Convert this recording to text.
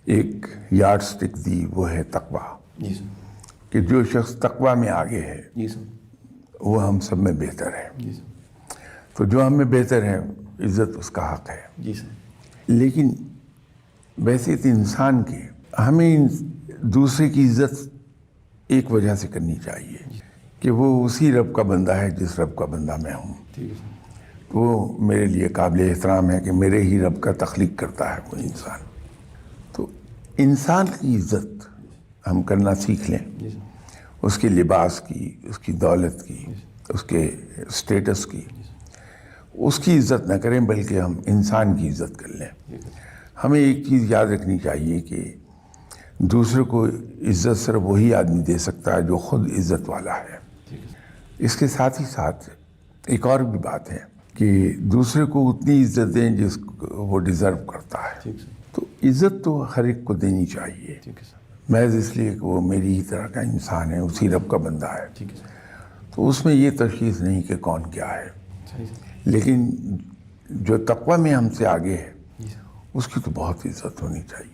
ایک yard stick دی، وہ ہے تقوی، جی سر، کہ جو شخص تقوی میں آگے ہے جی سر، وہ ہم سب میں بہتر ہے. جی سر، تو جو ہم میں بہتر ہے عزت اس کا حق ہے. جی سر، لیکن بحیثیت انسان کے ہمیں دوسرے کی عزت ایک وجہ سے کرنی چاہیے کہ وہ اسی رب کا بندہ ہے جس رب کا بندہ میں ہوں. ٹھیک ہے سر، وہ میرے لیے قابل احترام ہے کہ میرے ہی رب کا تخلیق کرتا ہے وہ انسان. تو انسان کی عزت ہم کرنا سیکھ لیں، جی سر، اس کی لباس کی، اس کی دولت کی، اس کے اسٹیٹس کی، اس کی عزت نہ کریں بلکہ ہم انسان کی عزت کر لیں. ٹھیک ہے، ہمیں ایک چیز یاد رکھنی چاہیے کہ دوسرے کو عزت صرف وہی آدمی دے سکتا ہے جو خود عزت والا ہے. ٹھیک ہے سر، اس کے ساتھ ہی ساتھ ایک اور بھی بات ہے کہ دوسرے کو اتنی عزت دیں جس کو وہ ڈیزرو کرتا ہے. ٹھیک سر، تو عزت تو ہر ایک کو دینی چاہیے، ٹھیک ہے سر، محض اس لیے کہ وہ میری ہی طرح کا انسان ہے، اسی رب کا بندہ ہے. ٹھیک ہے سر، تو اس میں یہ تشخیص نہیں کہ کون کیا ہے. صحیح سر، لیکن جو تقوی میں ہم سے آگے ہے جی سر. اس کی تو بہت عزت ہونی چاہیے.